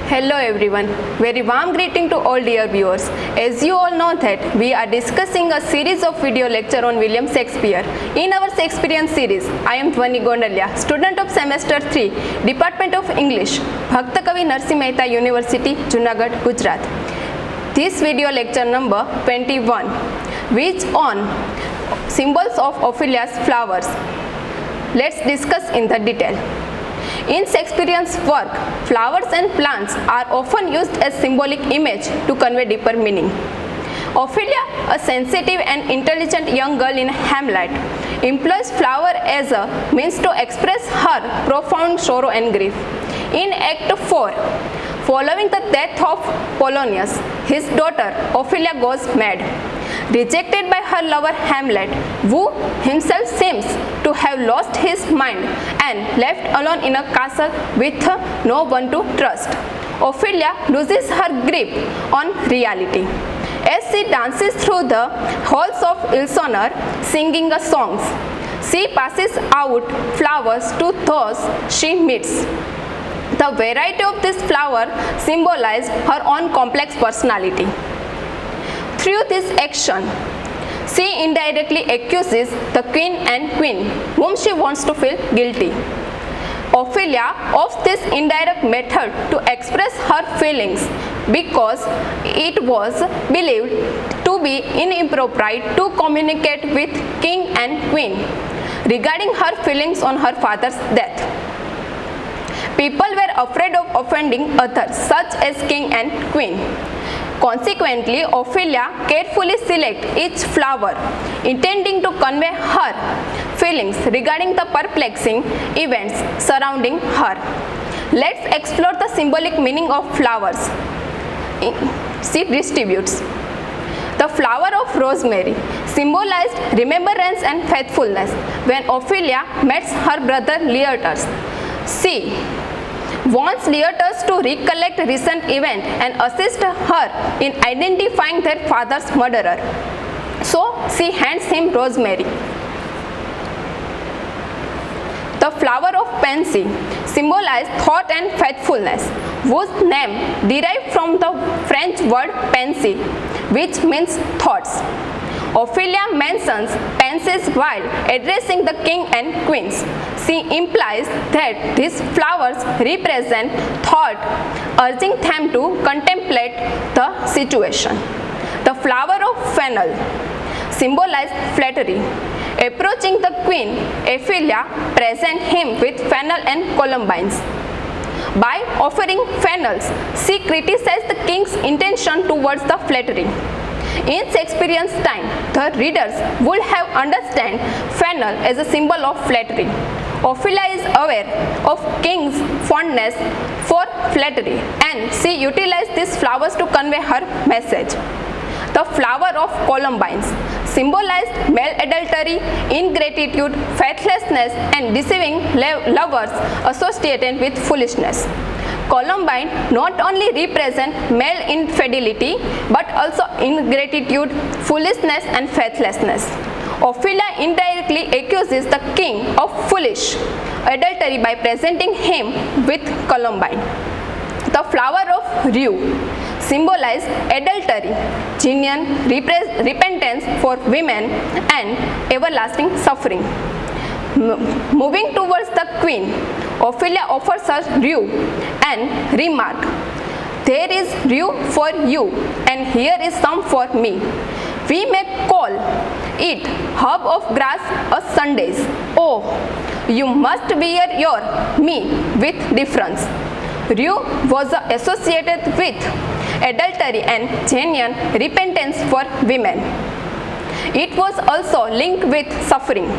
Hello everyone, very warm greeting to all dear viewers. As you all know that we are discussing a series of video lecture on William Shakespeare. In our Shakespearean series, I am Dhwani Gondalia, student of semester 3, Department of English, Bhakta Kavi Narsingh Mehta University, Junagadh, Gujarat. This video lecture number 21, which on symbols of Ophelia's flowers. Let's discuss in the detail. In Shakespearean's work, flowers and plants are often used as symbolic image to convey deeper meaning. Ophelia, a sensitive and intelligent young girl in Hamlet, employs flower as a means to express her profound sorrow and grief. In Act 4, following the death of Polonius, his daughter Ophelia goes mad. Rejected by her lover Hamlet, who himself seems to have lost his mind and left alone in a castle with no one to trust, Ophelia loses her grip on reality. As she dances through the halls of Ilsonor singing a songs, she passes out flowers to those she meets. The variety of this flower symbolizes her own complex personality. Through this action, she indirectly accuses the king and queen, whom she wants to feel guilty. Ophelia opts this indirect method to express her feelings because it was believed to be inappropriate to communicate with king and queen regarding her feelings on her father's death. People were afraid of offending others, such as king and queen. Consequently, Ophelia carefully selects each flower, intending to convey her feelings regarding the perplexing events surrounding her. Let's explore the symbolic meaning of flowers. She distributes. The flower of rosemary symbolized remembrance and faithfulness. When Ophelia meets her brother Leotus, she wants Leotus to recollect recent events and assist her in identifying their father's murderer. So she hands him rosemary. The flower of pansy symbolizes thought and faithfulness, whose name derived from the French word pensée, which means thoughts. Ophelia mentions pansies while addressing the king and queens. She implies that these flowers represent thought, urging them to contemplate the situation. The flower of fennel symbolizes flattery. Approaching the queen, Ophelia presents him with fennel and columbines. By offering fennels, she criticizes the king's intention towards the flattery. In Shakespearean's time, the readers would have understood fennel as a symbol of flattery. Ophelia is aware of king's fondness for flattery and she utilized these flowers to convey her message. The flower of columbines symbolized male adultery, ingratitude, faithlessness and deceiving lovers associated with foolishness. Columbine not only represent male infidelity but also ingratitude, foolishness and faithlessness. Ophelia indirectly accuses the king of foolish adultery by presenting him with columbine. The flower of rue symbolizes adultery, genuine repentance for women and everlasting suffering. Moving towards the queen, Ophelia offers her rue and remark, "There is rue for you and here is some for me. We may call it herb of grass a Sundays. Oh, you must wear your me with difference." Rue was associated with adultery and genuine repentance for women. It was also linked with suffering.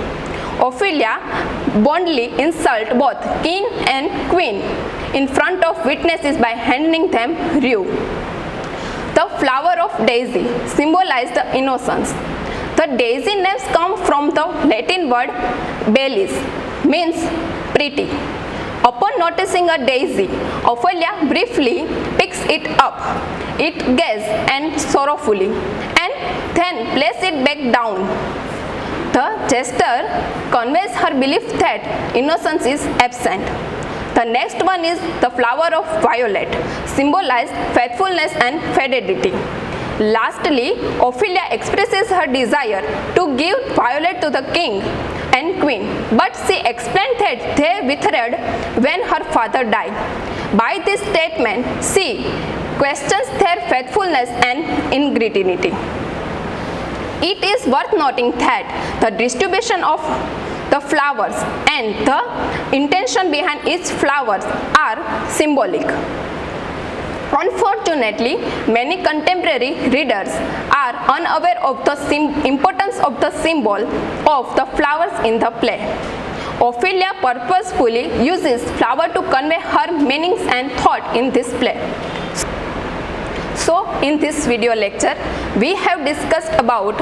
Ophelia boldly insults both king and queen in front of witnesses by handing them rue. The flower of daisy symbolizes the innocence. The daisy names come from the Latin word bellis, means pretty. Upon noticing a daisy, Ophelia briefly picks it up, it gazes and sorrowfully, and then places it back down. The gesture conveys her belief that innocence is absent. The next one is the flower of violet, symbolize faithfulness and fidelity. Lastly, Ophelia expresses her desire to give violet to the king and queen, but she explained that they withered when her father died. By this statement, she questions their faithfulness and integrity. It is worth noting that the distribution of the flowers and the intention behind each flower are symbolic. Unfortunately, many contemporary readers are unaware of the importance of the symbol of the flowers in the play. Ophelia purposefully uses flower to convey her meanings and thought in this play. So, in this video lecture, we have discussed about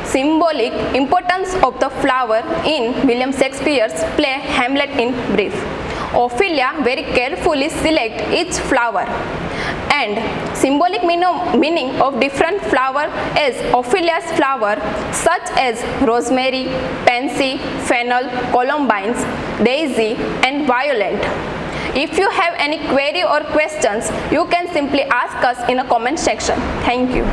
symbolic importance of the flower in William Shakespeare's play Hamlet in brief. Ophelia very carefully selects each flower and symbolic meaning of different flower is Ophelia's flower such as rosemary, pansy, fennel, columbines, daisy and violet. If you have any query or questions, you can simply ask us in a comment section. Thank you.